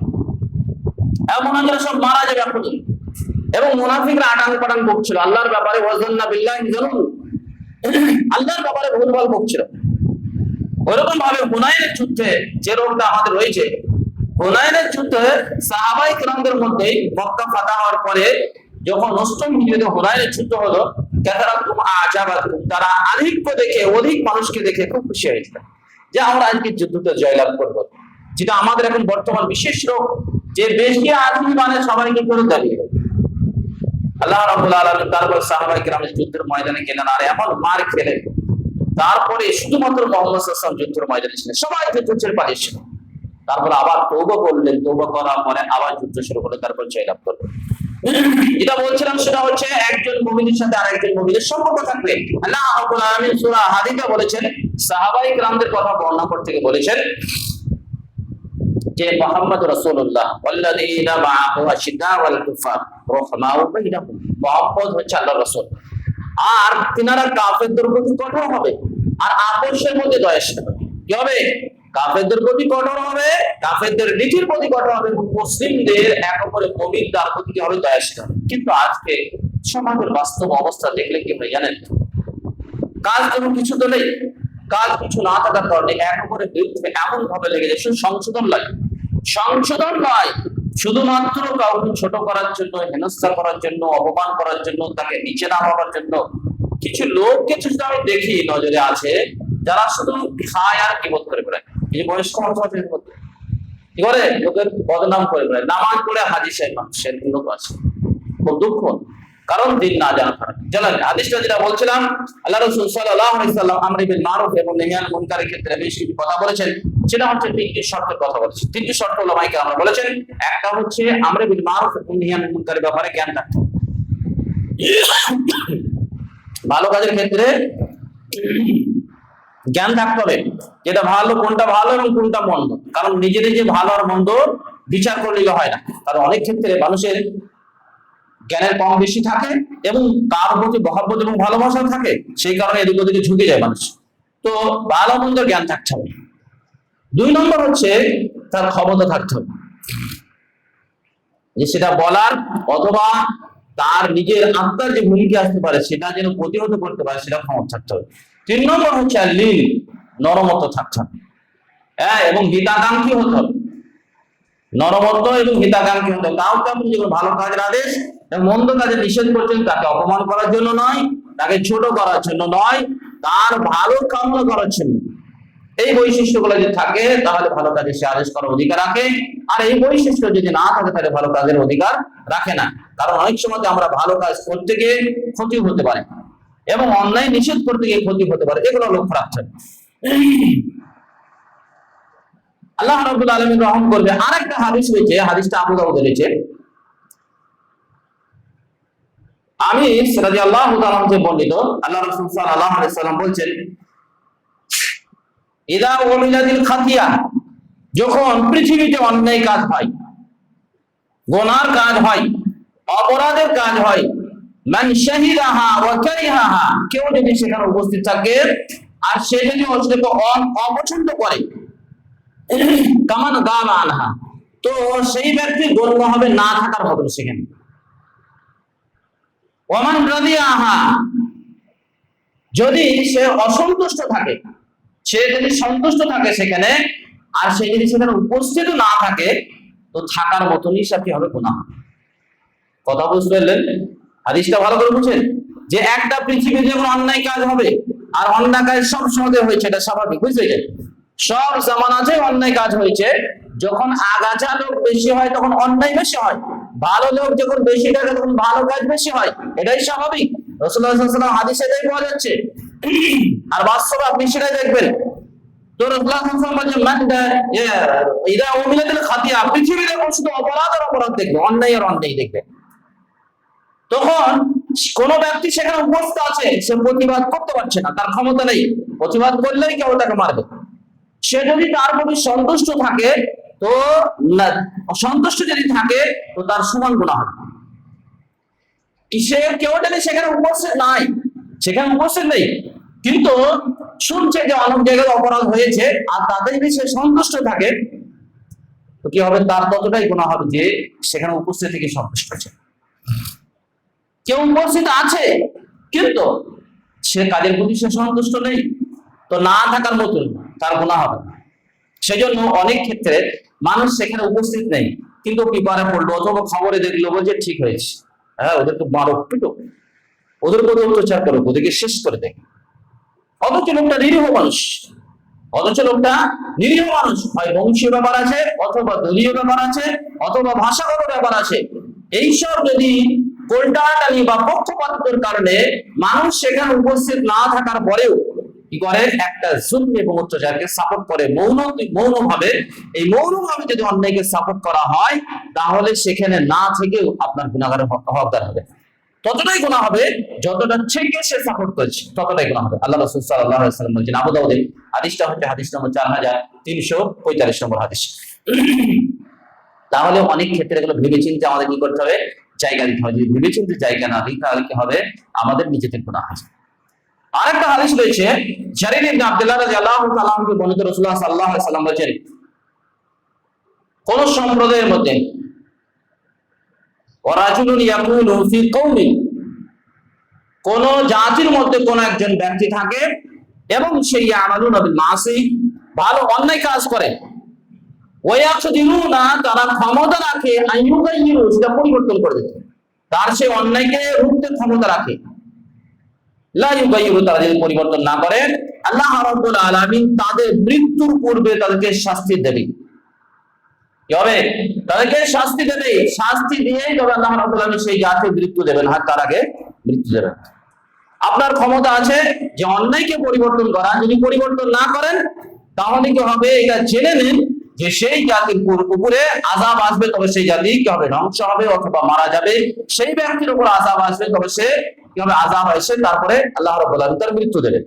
এমন আমরা সব মারা যাবে এখনই। এবং মুনাফিকরা আটাং পাটাং বকছিল আল্লাহর ব্যাপারে, ওয়াজান্না বিল্লাহি যানুন, আল্লাহর ব্যাপারে ভুলভাল বকছিল। ওরকম ভাবে হুনাইনের যুদ্ধে যে রোগটা আমাদের রয়েছে, হুনাইনের যুদ্ধে সাহাবায়ে কিরামদের মধ্যে মক্কা ফাতহ হওয়ার পরে যখন 9ম হিজরিতে হুনাইনের যুদ্ধ হলো, কাসারাতুম আজাবাতুম, তারা আধিক্য দেখে, অধিক মানুষকে দেখে খুব খুশি হয়েছিল যে আমরা আজকে যুদ্ধতে জয়লাভ করব। যেটা আমাদের এখন বর্তমান বিশেষ রোগ, যে বেশি আদমি মানে সবাইকে করে দাঁড়িয়ে গেল। আল্লাহ রাব্বুল আলামিন তারপর সাহাবায়ে কিরামের যুদ্ধের ময়দানে গেলেন, আর এমন মার খেলেন, তারপরে শুধুমাত্র মুহাম্মদ সাল্লাল্লাহু আলাইহি ওয়াসাল্লাম যুদ্ধের ময়দানে ছিলেন, সবাই যুদ্ধ ছেড়ে পালিয়েছিল। তারপর আবার তওবা করলেন, তওবা করার পরে আবার যুদ্ধ শুরু করলেন, তারপর জয়লাভ করলেন। যেটা বলছিলাম সেটা হচ্ছে একজন মুমিনের সাথে আরেকজন মুমিনের সম্পর্ক থাকবে। আল্লাহ রাব্বুল আলামিন সূরা হাদীদে বলেছেন, সাহাবায়ে কিরামদের কথা বর্ণনা করতে গিয়ে বলেছেন যে মুহাম্মদ রাসূলুল্লাহ ওয়াল্লাযীনা মাআহু আশিদ্দাউ ওয়াল কুফার রাহমাউ বাইনাহুম, মুহাম্মদ হচ্ছে আল্লাহর রাসূল, আর তিনারা কাফেরদের প্রতি কঠোর হবে আর আপোষের মধ্যে দয়াশীল হবে। কি হবে? কাফেরদের প্রতি কঠোর হবে, কাফেরদের নীতির প্রতি কঠোর হবে, মুসলিমদের এক অপরের মুমিনদের প্রতি হবে দয়াশীল হবে। কিন্তু আজকে সমাজের বাস্তব অবস্থা দেখলে কি হয় জানেন? কাজ কোনো কিছু তো নেই, কাজ কিছু না থাকার কারণে এক অপরের বিরুদ্ধে এমন ভাবে লেগে যায়, শুধু সংশোধন লাগে, সংশোধন নয়, শুধুমাত্র কাউকে ছোট করার জন্য, হেনস্থা করার জন্য, অপমান করার জন্য, তাকে নিচে নামাবার জন্য। কিছু লোক কিছু আমি দেখি নজরে আছে, যারা শুধু খায় আর কিবোধ করে বেড়ায়। এই বয়স্ক মানুষের মধ্যে কি করে? লোকের বদনাম করে বেড়ায়। নামাজ পড়ে হাজি সাহেব মানুষের লোক আছে, খুব দুঃখ, কারণ দিন না জানা কারণে। জানেন হাদিসটা যেটা বলছিলাম, আল্লাহ রাসূল সাল্লাল্লাহু আলাইহি সাল্লাম আমর বিল মারুফ এবং নাহি আনিল মুনকারের ক্ষেত্রে বেশ কিছু কথা বলেছেন। সেটা হচ্ছে তিনটি শর্তের কথা বলেছেন। তিনটি শর্ত উলামায়ে কেরাম বলেছেন। একটা হচ্ছে আমর বিল মারুফ এবং নাহি আনিল মুনকারের ব্যাপারে জ্ঞান থাকতে হবে। ভালো কাজের ক্ষেত্রে জ্ঞান থাকতে হবে, যেটা ভালো, কোনটা ভালো এবং কোনটা মন্দ। কারণ নিজে নিজে ভালো আর মন্দ বিচার করলে হয় না। কারণ অনেক ক্ষেত্রে মানুষের জ্ঞানের কম বেশি থাকে এবং তার প্রতি মহব্বত এবং ভালোবাসা থাকে, সেই কারণে এদিক ওদিকে ঝুঁকে যায় মানুষ। তো ভালো মন্দ জ্ঞান থাকতে হবে। 2 নম্বর হচ্ছে তার ক্ষমতা থাকতে হবে, যে সেটা বলার অথবা তার নিজের আত্মার যে ভূমিকা আসতে পারে সেটা যেন প্রতিহত করতে পারে, সেটা ক্ষমতা থাকতে হবে। 3 নম্বর হচ্ছে লিন, নরমত থাকতে হবে। হ্যাঁ, এবং হিতাকাঙ্ক্ষী হতে হবে। নরমত এবং হিতাকাঙ্ক্ষী হতে হবে। কাউকে আপনি যখন ভালো কাজের আদেশ এবং মন্দ কাজে নিষেধ করছেন, তাকে অপমান করার জন্য নয়, তাকে ছোট করার জন্য নয়, তার ভালো কামনা করার জন্য। এই বৈশিষ্ট্যগুলো যদি থাকে তাহলে ভালো কাজে সে আদেশ করার অধিকার রাখে। আর এই বৈশিষ্ট্য যদি না থাকে তাহলে ভালো কাজের অধিকার রাখে না। কারণ অনেক সময় আমরা ভালো কাজ করতে গিয়ে ক্ষতি হতে পারে এবং অন্যায় নিষেধ করতে গিয়ে ক্ষতি হতে পারে, এগুলো লক্ষ্য রাখতে হবে। আল্লাহ রাব্বুল আলামিন রহম করবে। আরেকটা হাদিস রয়েছে, হাদিসটা আবু দাউদে রয়েছে। আমির রাদিয়াল্লাহু তাআলা থেকে বর্ণিত, আল্লাহ রাসূল সাল্লাল্লাহু আলাইহি সাল্লাম বলেছেন, ইদা উমিলাতিল খাতিয়া, যখন পৃথিবীতে অন্যায় কাজ হয়, গুনার কাজ হয়, অপরাধের কাজ হয়, মান শাহিদাহা ওয়া কারিহাহা, কেউ যদি সেখানে উপস্থিত থাকে আর সে যদি সেটাকে অপছন্দ করে, কামান গাবা আনহা, তো সেই ব্যক্তি গণ্য হবে না থাকার মতো সেখানে। ওমান রাদিয়াহা, যদি সে অসন্তুষ্ট থাকে, সে যদি সন্তুষ্ট থাকে সেখানে আর সে যদি সেখানে উপস্থিত না থাকে, তো থাকার মতনই সে কি হবে? গুনাহ। কথা বুঝতে পারলেন? হাদিসটা ভালো করে বুঝেন যে একটা পৃথিবীতে যখন অন্যায় কাজ হবে, আর অন্যায় কাজ সব সময় হয়েছে, এটা স্বাভাবিক, বুঝতে গেলেন? সব জামানাতে অন্যায় কাজ হয়েছে। যখন আগাছা লোক বেশি হয় তখন অন্যায় বেশি হয়, ভালো লোক যখন বেশি থাকে তখন ভালো কাজ বেশি হয়, এটাই স্বাভাবিক। রাসূলুল্লাহ সাল্লাল্লাহু আলাইহি ওয়াসাল্লাম হাদিসে এটাই পাওয়া যাচ্ছে। আর বাস্তবে আপনি সেটাই দেখবেন। তো রাসূলুল্লাহ সাল্লাল্লাহু আলাইহি ওয়াসাল্লাম বলেন, ইদা উমিলাতিল খাতিয়া, পৃথিবীতে শুধু অপরাধ আর অপরাধ দেখবে, অন্যায় আর অন্যায় দেখবে। তখন কোন ব্যক্তি সেখানে উপস্থিত আছে, সে প্রতিবাদ করতে পারছে না, তার ক্ষমতা নেই, প্রতিবাদ করলেই কেউ তাকে মারবে। সে যদি তার প্রতি সন্তুষ্ট থাকে, তো অসন্তুষ্ট যদি থাকে তো তার সমান গুনাহ হবে। সে কেউ যদি সেখানে উপস্থিত নাই, সেখানে উপস্থিত নেই, কিন্তু শুনছে যে অনেক জায়গায় অপরাধ হয়েছে, আর তাতে যদি সে সন্তুষ্ট থাকে, তো কি হবে? তার ততটাই গুনাহ হবে যে সেখানে উপস্থিত থেকে সন্তুষ্ট হয়েছে। কেউ উপস্থিত আছে কিন্তু সে কাজের প্রতি সে সন্তুষ্ট নেই, তো না থাকার মতন তার গুনাহ হবে। সেজন্য অনেক ক্ষেত্রে মানুষ সেখানে উপস্থিত নেই, কিন্তু পেপারে পড়লো অথবা খবরে দেখলো, বলছে ঠিক হয়েছে, হ্যাঁ ওদেরকে মারো পিটো, ওদের প্রতি অত্যাচার করো, ওদেরকে শেষ করে দেয়। অথচ লোকটা নিরীহ মানুষ, অথচ লোকটা নিরীহ মানুষ, হয় বংশীয় ব্যাপার আছে, অথবা দলীয় ব্যাপার আছে, অথবা ভাষাগত ব্যাপার আছে। এইসব যদি কোল্টাটানি বা পক্ষপাতের কারণে মানুষ সেখানে উপস্থিত না থাকার পরেও কি করে? একটা জুলম এবং অত্যাচারকে সাপোর্ট করে মৌনভাবে। এই মৌনভাবে যদি অন্যায়কে সাপোর্ট করা হয়, তাহলে সেখানে না থেকেও আপনার গুনাহগারের হকদার হবে। ততটাই গুনাহ হবে যতটা থেকে সে সাপোর্ট করেছে, ততটাই গুনাহ হবে। আল্লাহ রাসূল সাল্লাল্লাহু আলাইহি ওয়াসাল্লাম বলেছেন, আবু দাউদে হাদিসটা হচ্ছে হাদিস নম্বর 4345 নম্বর হাদিস। তাহলে অনেক ক্ষেত্রে এগুলো ভেবেচিন্তে আমাদের কি করতে হবে? জায়গা দিতে হবে। যদি ভেবেচিন্তে জায়গা না দিই তাহলে কি হবে? আমাদের নিজেদের গুনাহ আছে। আরেকটা হাদিস রয়েছে, জারির ইবনে আব্দুল্লাহ রাদিয়াল্লাহু তাআলা আনহু বর্ণিত, রাসূলুল্লাহ সাল্লাল্লাহু আলাইহি ওয়াসাল্লাম বলেছেন, কোন সম্প্রদায়ের মধ্যে ওয়ারাজুলুন ইয়াকুলু ফি কওমিন, কোন জাতির মধ্যে কোন একজন ব্যক্তি থাকে এবং সেই ইয়ামালুনা বিল মাসি, ভালো অন্যায় কাজ করে, ওয়ায়াকদিরুনা, তারা ক্ষমতা রাখে আইয়ুগাইয়িরু, সেটা পরিবর্তন করে দিতে, তার সেই অন্যায়কে রুখতে ক্ষমতা রাখে। লা ইউগাইয়িরু, তারা যদি পরিবর্তন না করে, আল্লাহ রাব্বুল আলামিন তাদের মৃত্যুর পূর্বে তাদেরকে শাস্তি দেবে। কি হবে? তাদেরকে শাস্তি দেবে, শাস্তি দিয়েই তবে আল্লাহ রাব্বুল আলামিন সেই জাতির মৃত্যু দেবেন, আর তার আগে মৃত্যু দেবেন। আপনার ক্ষমতা আছে যে অন্যায়কে পরিবর্তন করা, যদি পরিবর্তন না করেন তাহলে কি হবে? এটা জেনে নিন যে সেই জাতির উপরে আযাব আসবে, তবে সেই জাতি কি হবে? ধ্বংস হবে অথবা মারা যাবে। সেই ব্যক্তির উপর আযাব আসবে, তবে সে কি হবে? আযাব আসে, তারপরে আল্লাহ রাব্বুল আলামিন তার মৃত্যু দেবেন।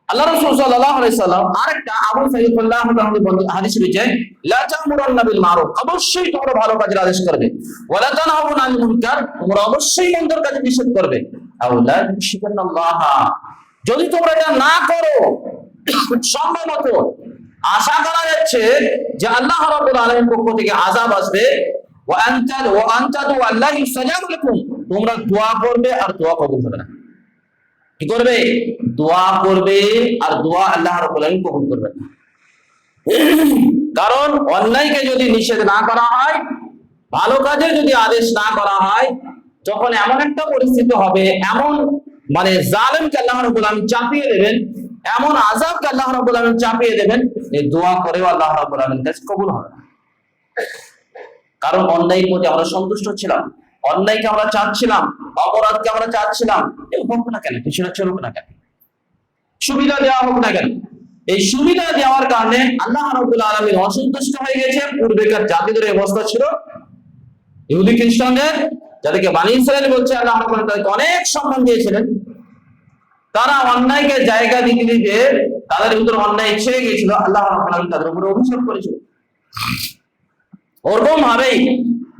আল্লাহ রাসূল সাল্লাল্লাহু আলাইহি সাল্লাম আরেকটা আবু সাঈদ রাদিয়াল্লাহু আনহু হাদিস রয়েছে, লা তা'মুরুন্না বিল মারুফ, অবশ্যই তোমরা ভালো কাজের আদেশ করবে, ওয়া লা তানহাউনা আনিল মুনকার, তোমরা অবশ্যই মন্দের কাজ নিষেধ করবে। আও লা তুশরিকুল্লাহ, যদি তোমরা এটা না করো, সম্ভবত আশা করা যাচ্ছে যে আল্লাহ রাব্বুল আলামিনের পক্ষ থেকে আযাব আসবে। ওয়া আনতাদু আল্লাহ ইউস্তাজাবু লাকুম, তোমরা দোয়া করবে আর দোয়া কবুল হবে না। কি করবে? দোয়া করবে আর দোয়া আল্লাহ রাব্বুল আলামিন কবুল করবেন। কারণ অন্যায়কে যদি নিষেধ না করা হয়, ভালো কাজে যদি আদেশ না করা হয়, তখন এমন একটা পরিস্থিতি হবে, এমন মানে জালেমকে আল্লাহ রাব্বুল আলামিন চাপিয়ে দেবেন, এমন আযাবকে আল্লাহ রাব্বুল আলামিন চাপিয়ে দেবেন, এই দোয়া করেও আল্লাহ রাব্বুল আলামিন কাছে কবুল হবে না। কারণ অন্যায়ের প্রতি আমরা সন্তুষ্ট ছিলাম, অন্যায়কে আমরা চাচ্ছিলাম, অপরাধকে আমরা চাচ্ছিলাম, এ হোক না কেন, কিছুটা চলুক না কেন, সুবিধা দেওয়া হোক না কেন, এই সুবিধা দেওয়ার কারণে আল্লাহ রাব্বুল আলামিন অসন্তুষ্ট হয়ে গেছে। পূর্বেকার জাতিদের অবস্থা ছিল ইহুদি খ্রিস্টানদের, যাদেরকে বনী ইসরাইল বলছে, আল্লাহ রাব্বুল আলামিন তাদেরকে অনেক সম্মান দিয়েছিলেন। তারা অন্যায়কে জায়গা দিতে দিতে তাদের ভিতরে অন্যায় ছেড়ে গিয়েছিল, আল্লাহ রাব্বুল আলামিন তাদের উপরে অভিশাপ করেছিল। ওরকম ভাবেই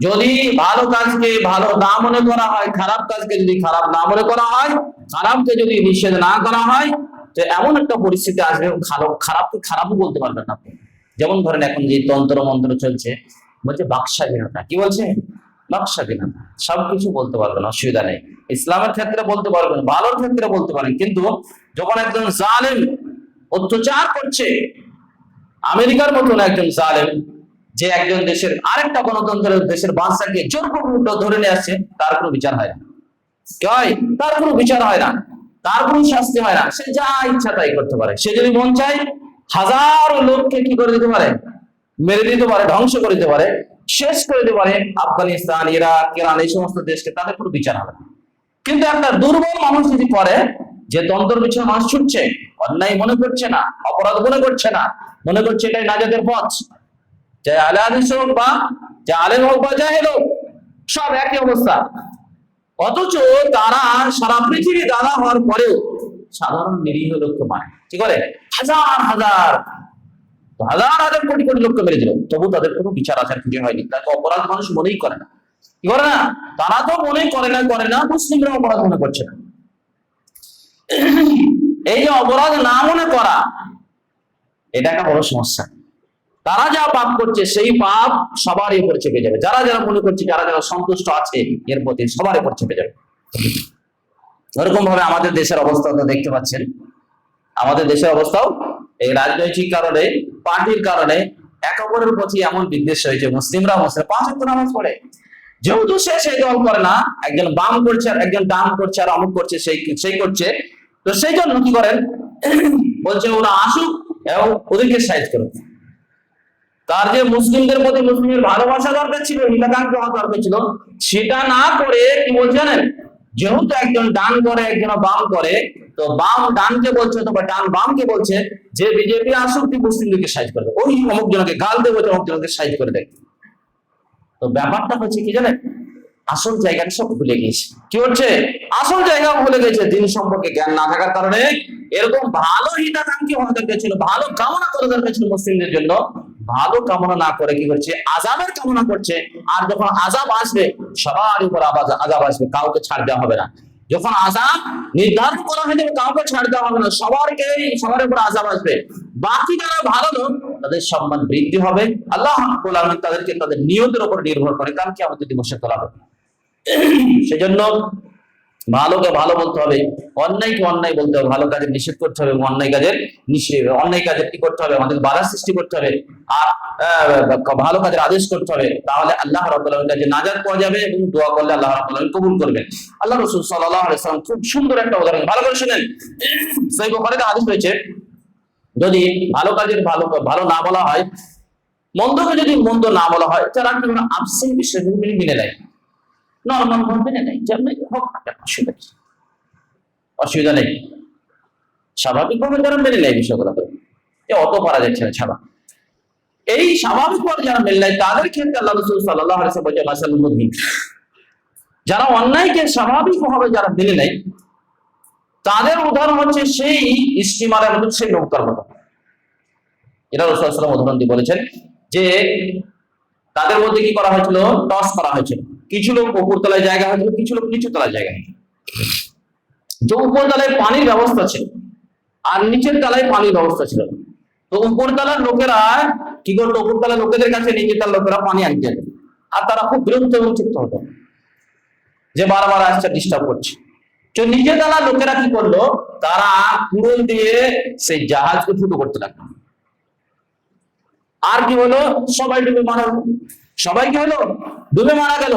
যদি ভালো কাজকে ভালো না মনে করা হয়, খারাপ কাজকে যদি খারাপ না মনে করা হয়, খারাপকে যদি নিষেধ না করা হয়, তো এমন একটা পরিস্থিতি আসবে, খারাপকে খারাপও বলতে পারবেন না। যেমন ধরেন এখন যে তন্ত্র মন্ত্র চলছে, বলছে বাকস্বাধীনতা, কি বলছে? বাকস্বাধীনতা, সবকিছু বলতে পারবেন, অসুবিধা নেই। ইসলামের ক্ষেত্রে বলতে পারবেন, ভালোর ক্ষেত্রে বলতে পারেন, কিন্তু যখন একজন জালেম অত্যাচার করছে, আমেরিকার মতন একজন জালেম যে একজন দেশের আরেকটা গণতন্ত্রের দেশের বাদশাকে জোরপূর্বক ধরে নিয়ে আসছে, তার কোনো বিচার হয় না। তার কোনো বিচার হয় না, তার কোনো শাস্তি হয় না, সে যা ইচ্ছা তাই করতে পারে। সে যদি মন চায় হাজারো লোককে কি করে দিতে পারে? মেরে দিতে পারে, ধ্বংস করে দিতে পারে, শেষ করে দিতে পারে। আফগানিস্তান, ইরাক, ইরান, এই সমস্ত দেশকে তাদের কোনো বিচার হবে না। কিন্তু একটা দুর্বল মানুষ যদি করে, যে তন্ত্র পিছনে মানুষ ছুটছে, অন্যায় মনে করছে না, অপরাধ মনে করছে না, মনে করছে এটাই নাজাতের পথ, চাই আলে হাদিস হোক বা যে আলেম হোক বা জাহেল হোক, সব একই অবস্থা। অথচ তারা সারা পৃথিবী দাদা হওয়ার পরেও সাধারণ নিরীহ লোককে মারে, কি করে? হাজার হাজার হাজার হাজার কোটি কোটি লোককে মেরে দিল, তবু তাদের কোনো বিচার আচার কিছু হয়নি। তাকে অপরাধ মানুষ মনেই করে না, কি করে না? তারা তো মনে করে না, মুসলিমরা অপরাধ মনে করছে না। এই যে অপরাধ না মনে করা, এটা একটা বড় সমস্যা। তারা যা পাপ করছে সেই পাপ সবারই উপর চেপে যাবে, যারা যারা মনে করছে, যারা যারা সন্তুষ্ট আছে এর প্রতি, সবার উপর চেপে যাবে। ওরকম ভাবে আমাদের দেশের অবস্থা তো দেখতে পাচ্ছেন, আমাদের দেশের অবস্থাও এই রাজনৈতিক কারণে, পার্টির কারণে একে অপরের প্রতি এমন বিদ্বেষ হয়েছে। মুসলিমরা 5 ওয়াক্ত নামাজ পড়ে, যেহেতু সে সেই দল করে না, একজন বাম করছে আর একজন ডাম করছে আর অমুক করছে, সেই করছে, তো সেই জন্য কি করেন? বলছে ওরা আসুক এবং ওদেরকে সাইজ করুক। তার যে মুসলিমদের প্রতি মুসলিমের ভালোবাসা দরকার ছিল, হিতাকাঙ্ক্ষী হওয়া দরকার ছিল, সেটা না করে কি বলছে জানেন? যেহেতু একজন ডান করে একজন বাম করে, তো বাম ডানকে বলছে অথবা ডান বামকে বলছে যে বিজেপি আসুক, তুই মুসলিমদেরকে সাইজ করে দেবে, ওই অমুক জনকে গাল দেবে, অমুক জনকে সাইজ করে দেবে। তো ব্যাপারটা হচ্ছে কি জানেন? আসল জায়গাটা সব ভুলে গেছে। কি হচ্ছে? আসল জায়গা ভুলে গেছে। দিন সম্পর্কে জ্ঞান না থাকার কারণে এরকম ভালো হিতাকাঙ্ক্ষী হওয়া দরকার ছিল, ভালো কামনা করা দরকার ছিল মুসলিমদের জন্য, ভালো কামনা না করে কি করছে? আযাবের কামনা করছে। আর যখন আযাব আসবে, সবার উপর আযাব আসবে, কাউকে ছাড় দেওয়া হবে না। যখন আযাব নির্ধারণ করা হয়ে যাবে, কাউকে ছাড় দেওয়া হবে না, সবার উপর আযাব আসবে। বাকি যারা ভালো লোক, তাদের সম্মান বৃদ্ধি হবে। আল্লাহ রাব্বুল আলামিন তাদেরকে তাদের নিয়তের উপর নির্ভর করে কাল কিয়ামতের দিবসে তোলা হবে। সেজন্য ভালোকে ভালো বলতে হবে, অন্যায়কে অন্যায় বলতে হবে, ভালো কাজের নিষেধ করতে হবে, অন্যায় কাজের কি করতে হবে? আমাদের বাধা সৃষ্টি করতে হবে, আর ভালো কাজের আদেশ করতে হবে। তাহলে আল্লাহ রাব্বুল আলামিনের কাছে নাজাত পাওয়া যাবে এবং দোয়া করলে আল্লাহ রাব্বুল আলামিন কবুল করবেন। আল্লাহ রাসূল সাল্লাল্লাহু আলাইহি ওয়াসাল্লাম খুব সুন্দর একটা উদাহরণ, ভালো করে শুনেন। সহিহ বুখারীতে হাদিস রয়েছে, যদি ভালো কাজের ভালো না বলা হয়, মন্দকে যদি মন্দ না বলা হয়, তারা কি আফসিন বিষয়গুলো মেনে নেয়, নর্মাল ভাবে মেনে নেয়, যেমন হোক অসুবিধা নেই, অসুবিধা নেই, স্বাভাবিকভাবে যারা মেনে নেয় বিষয়গুলো, অত পারা যাচ্ছে না ছাড়া। এই স্বাভাবিকভাবে যারা মেনে নেয় তাদের ক্ষেত্রে আল্লাহ রাসূল সাল্লাল্লাহু আলাইহি ওয়াসাল্লাম বলেছেন মাসালুল মুমিন, যারা অন্যায়কে স্বাভাবিকভাবে যারা মেনে নেয় তাদের উদাহরণ হচ্ছে সেই স্টিমারের মতো, সেই নৌকার মতো। এটা রাসূল সাল্লাল্লাহু আলাইহি ওয়াসাল্লাম উদাহরণ দিয়ে বলেছেন যে তাদের মধ্যে কি করা হয়েছিল, টস করা হয়েছিল। কিছু লোক উপর তলায় জায়গা হয়েছিল, কিছু লোক নিচু তলায় জায়গা হয়েছিল। যে উপর তলায় পানির ব্যবস্থা ছিল আর নিচের তলায় পানির ব্যবস্থা ছিল, তো উপর তলার লোকেরা কি করতো, উপর তলার লোকেদের কাছে নিচের তলার লোকেরা পানি আনতে যেত, আর তারা খুব বিরক্ত এবং চিত্ত হতো যে বারবার আসছে, ডিস্টার্ব করছে। তো নিচের তলার লোকেরা কি করলো, তারা কুড়োল দিয়ে সেই জাহাজকে ফুটো করতে লাগলো। আর কি হলো, সবাই ডুবে মারা, সবাই কি হলো, ডুবে মারা গেল।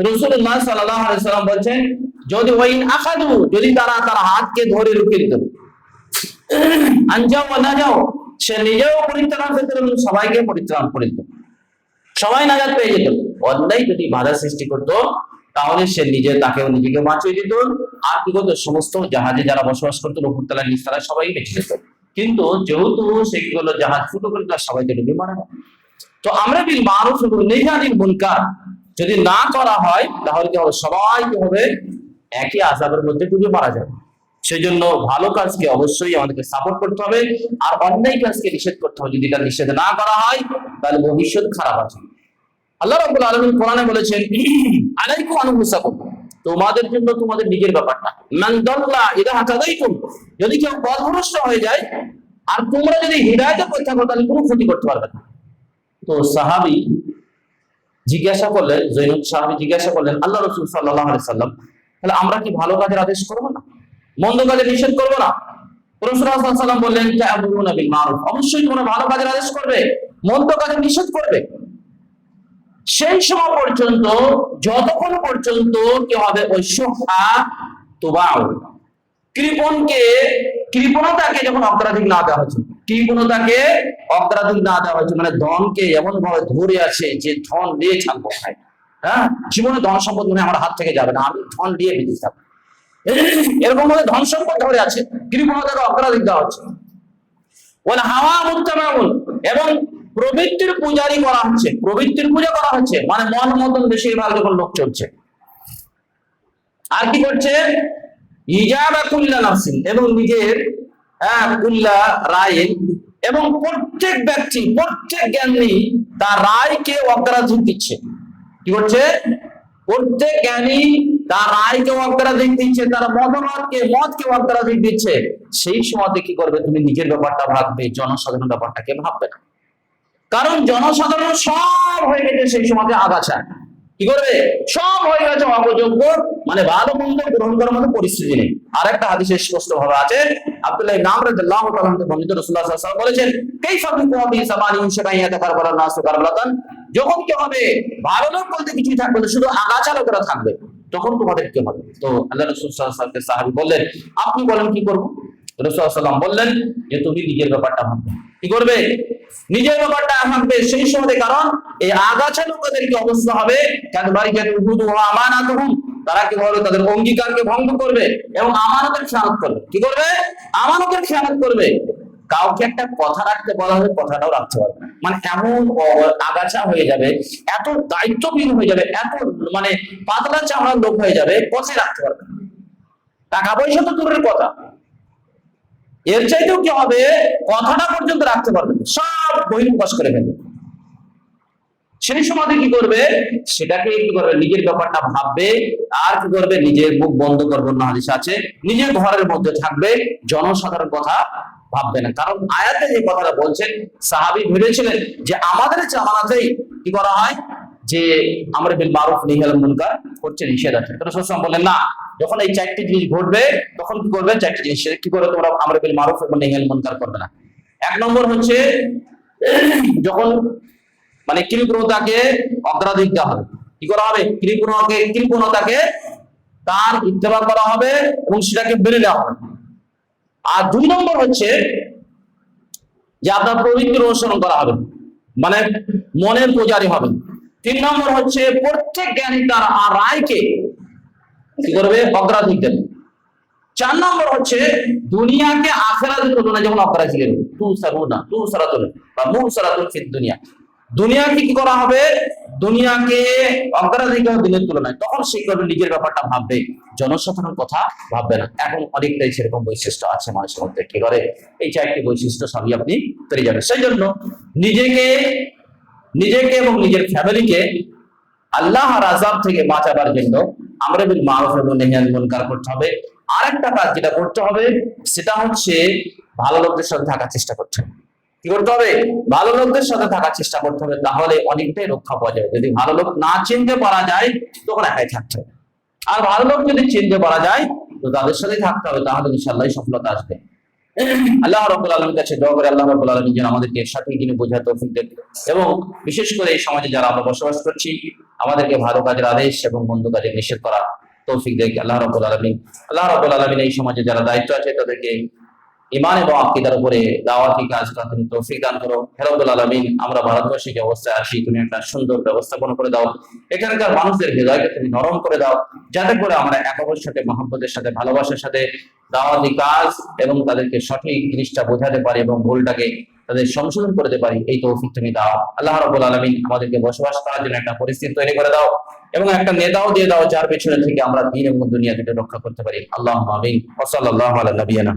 রাসূলুল্লাহ সাল্লাল্লাহু আলাইহি ওয়াসাল্লাম বলছেন যদি ওয়াইন আখাদু, যদি তারা তার হাতকে ধরে রুখে দিত, আনজাও না যাও, সে নিজেও পরিত্রাণ পেত এবং সবাইকে পরিত্রাণ করে দিত, সবাই নাজাত পেয়ে যেত। অন্যায় যদি বাধা সৃষ্টি করতো তাহলে সে নিজেকে বাঁচিয়ে দিত, আর কি করতো, সমস্ত জাহাজে যারা বসবাস করতো উপরতলা নিচতলা সবাই বেঁচে যেত। কিন্তু যেহেতু সেগুলো জাহাজ ফুটো করে সবাইকে ডুবে মারা হয়। তো আমরা বিল মারুফ এবং নাহি আনিল মুনকার যদি না করা হয় তাহলে কি হবে, সবাই কি হবে, একই আযাবের মধ্যে ডুবে মারা যাবে। সেই জন্য ভালো কাজকে অবশ্যই আমাদেরকে সাপোর্ট করতে হবে, আর অন্যায় কাজকে নিষেধ করতে হবে। যদি এটা নিষেধ না করা হয় তাহলে ভবিষ্যৎ খারাপ আছে। আল্লাহ রাব্বুল আলামিন কোরআনে বলেছেন আলাইকুম আনফুসাকুম, তোমাদের জন্য তোমাদের নিজের ব্যাপারটা। মান দাল্লা ইযা হাদাইতুম, যদি কেউ পথভ্রষ্ট হয়ে যায় আর তোমরা যদি হিদায়াতে পথে থাকো তাহলে কোনো ক্ষতি করতে পারবে না। তো সাহাবী জিজ্ঞাসা করলেন, জৈনব সাহাবী জিজ্ঞাসা করলেন আল্লাহ রাসূল সাল্লাল্লাহু আলাইহি সাল্লাম, তাহলে আমরা কি ভালো কাজের আদেশ করব না, মন্দ কাজের নিষেধ করব না? রাসূল সাল্লাল্লাহু আলাইহি সাল্লাম বললেন তা'মুরুনা বিল মারুফ, অবশ্যই তোমরা ভালো কাজের আদেশ করবে, মন্দ কাজের নিষেধ করবে। সেই সময় পর্যন্ত, যতক্ষণ পর্যন্ত কি হবে, ওই সুহা তুবাউ, কৃপণতাকে যখন অগ্রাধিক না দেওয়া হচ্ছে, কৃপণতাকে অগ্রাধিক না দেওয়া হচ্ছে, মানে ধনকে এমন ভাবে ধরে আছে যে ধন দিয়ে ছাড়বো, হ্যাঁ, জীবনে ধন সম্পদ মনে আমার হাত থেকে যাবে না, আমি ধন দিয়ে বেঁচে থাকবো, এরকম ভাবে ধন সম্পদ ধরে আছে, কৃপণতাকে অগ্রাধিক দেওয়া হচ্ছে। ওয়াল হাওয়া মুত্তাবাউন, এবং প্রবৃত্তির পূজারি করা হচ্ছে, প্রবৃত্তির পূজা করা হচ্ছে, মানে মন মতন বেশিরভাগ যখন লোক চলছে। আর কি করছে, ইজাবা কুল্লা নাফসিন, এবং নিজের কুল্লা রায়, এবং প্রত্যেক ব্যক্তি, প্রত্যেক জ্ঞানী তার রায়কে অগ্রাধিক দিচ্ছে। কি করছে, প্রত্যেক জ্ঞানী তার রায়কে অগ্রাধিক দিচ্ছে, তার মতকে অগ্রাধিক দিচ্ছে। সেই সময়তে কি করবে, তুমি নিজের ব্যাপারটা ভাববে, জনসাধারণ ব্যাপারটাকে ভাববে না। কারণ জনসাধারণ সব হয়ে গেছে সেই সময়তে আগাছা, কি করবে, সব হয়ে গেছে অযোগ্য, মানে ভালো মন্দ গ্রহণ করার মতো পরিস্থিতি নেই। আর একটা হাদিসে স্পষ্ট ভাবে আছে, আব্দুল্লাহ ইবনে আমর রাদিয়াল্লাহু তাআলা থেকে বর্ণিত, রাসূলুল্লাহ সাল্লাল্লাহু আলাইহি ওয়াসাল্লাম বলেছেন কাইফা বিকুম ফি সামানিন শাবাইয়াতা কারবালান নাস কারবালাতান, যখন কি হবে, ভালো লোক বলতে কিছুই থাকবে না, শুধু আগাছা লোকেরা থাকবে, তখন তোমাদের কি হবে? তো আল্লাহ রাসূল সাল্লাল্লাহু আলাইহি ওয়াসাল্লাম সাহাবী বললেন আপনি বলেন কি করব? রাসূল সাল্লাল্লাহু আলাইহি ওয়াসাল্লাম বললেন যে তুমি নিজের ব্যাপারটা ভাববে, কি করবে, নিজের ব্যাপারটা ভাববে সেই সময়। কারণ এই আগাছা লোকদের কি অবস্থা হবে, তারা কি বলবে, তাদের অঙ্গীকারকে ভঙ্গ করবে এবং আমানতের খেয়ানত করবে। কি করবে, আমানতের খেয়ানত করবে। কাউকে একটা কথা রাখতে বলা হবে, কথাটাও রাখতে পারবে না, মানে এমন আগাছা হয়ে যাবে, এত দায়িত্বহীন হয়ে যাবে, এত মানে পাতলা চামড়ার লোক হয়ে যাবে, কথাই রাখতে পারবে না। টাকা পয়সা তো দূরের কথা, এর চাইতেও কি হবে, কথাটা পর্যন্ত রাখতে পারবে, সব বহিঃপ্রকাশ করে ফেলবে। সেই সময় কি করবে, সেটাকে কি করবে, নিজের ব্যাপারটা ভাববে, আর কি করবে, নিজের মুখ বন্ধ করবে, অন্য হাদিস আছে, নিজের ঘরের মধ্যে থাকবে, জনসাধারণ কথা ভাববে না। কারণ আয়াতে যে কথাটা বলছেন, সাহাবী ভেবেছিলেন যে আমাদের জামানাতেই কি করা হয়, যে আমর বিল মারুফ নাহি আনিল মুনকার করছে, নিষেধ আছে। রাসূল সাল্লাল্লাহু আলাইহি ওয়াসাল্লাম বলেন না, যখন এই চারটি জিনিস ঘটবে তখন কি করবে, চারটি জিনিস কি করে তোমরা আমর বিল মারুফ এবং নাহি আনিল মুনকার করবে না। এক নম্বর হচ্ছে যখন মানে কৃপণতাকে অগ্রাধিক দেওয়া হবে, কি করা হবে, কৃপণতাকে তার ইত্তেবা করা হবে এবং সেটাকে মেনে নেওয়া হবে। আর দুই নম্বর হচ্ছে যে আপনার প্রবৃত্তির অনুসরণ করা হবে, মানে মনের পূজারী হবেন। 3 নম্বর হচ্ছে প্রত্যেক জ্ঞানী তার রায়কে কি করবে? অগ্রাধিক দেবে। 4 নম্বর হচ্ছে দুনিয়াকে আখিরাতের তুলনায় যেমন অগ্রাধিক দেবে। তু সারাতুন বা মুসারাতুন ফিদ দুনিয়া, দুনিয়াকে কি করা হবে? দুনিয়াকে অগ্রাধিকার দিনের তুলনায়। তখন সে করবে নিজের ব্যাপারটা ভাববে, জনসাধারণ কথা ভাববে না। এখন অনেকটাই সেরকম বৈশিষ্ট্য আছে মানুষের মধ্যে। কি করে? এই 4টি বৈশিষ্ট্য সবই আপনি পেয়ে যাবেন। সেই জন্য নিজেকে নিজেকে এবং নিজের ফ্যামিলিকে আল্লাহর আযাব থেকে বাঁচাবার জন্য আমর বিল মারুফ এবং নাহি আনিল মুনকার করতে হবে। আরেকটা কাজ যেটা করতে হবে সেটা হচ্ছে ভালো লোকদের সাথে থাকার চেষ্টা করতে হবে। কি করতে হবে? ভালো লোকদের সাথে থাকার চেষ্টা করতে হবে, তাহলে অনেকটাই রক্ষা পাওয়া যাবে। যদি ভালো লোক না চিনতে পারা যায় তখন একাই থাকতে হবে। আর ভালো লোক যদি চিনতে পারা যায় তো তাদের সাথেই থাকতে হবে, তাহলে ইনশাআল্লাহ সফলতা আসবে। আল্লাহ রাব্বুল আলামিনের কাছে দোয়া করে আল্লাহ রাব্বুল আলামিন যেন আমাদেরকে সঠিক দিনে বোঝার তৌফিক দেন, এবং বিশেষ করে এই সমাজে যারা আমরা বসবাস করছি আমাদেরকে ভালো কাজের আদেশ এবং মন্দ কাজের নিষেধ করা তৌফিক দেন আল্লাহ রাব্বুল আলামিন। আল্লাহ রাব্বুল আলামিন এই সমাজে যারা দায়িত্ব আছে তাদেরকে ঈমান এবং আকীদার উপরে দাওয়াতি কাজ করার তুমি তৌফিক দান করো হে রব্বুল আলামিন। আমরা ভারতবর্ষে যে অবস্থায় আছি তুমি একটা সুন্দর ব্যবস্থাপনা করে দাও, এখানকার মানুষদের হৃদয়কে তুমি নরম করে দাও, যাতে করে আমরা একে অপরের সাথে মহব্বতের সাথে ভালোবাসার সাথে দাওয়াতি কাজ এবং তাদেরকে সঠিক জিনিসটা বোঝাতে পারি এবং ভুলটাকে তাদের সংশোধন করতে পারি। এই তৌফিক তুমি দাও আল্লাহ রাব্বুল আলামিন। আমাদেরকে বসবাস করার জন্য একটা পরিস্থিতি তৈরি করে দাও এবং একটা নেতাও দিয়ে দাও যার পেছনে থেকে আমরা দ্বীন এবং দুনিয়া দুটো রক্ষা করতে পারি। আল্লাহুম্মা আমিন। ওয়া সাল্লাল্লাহু আলা নাবিয়িনা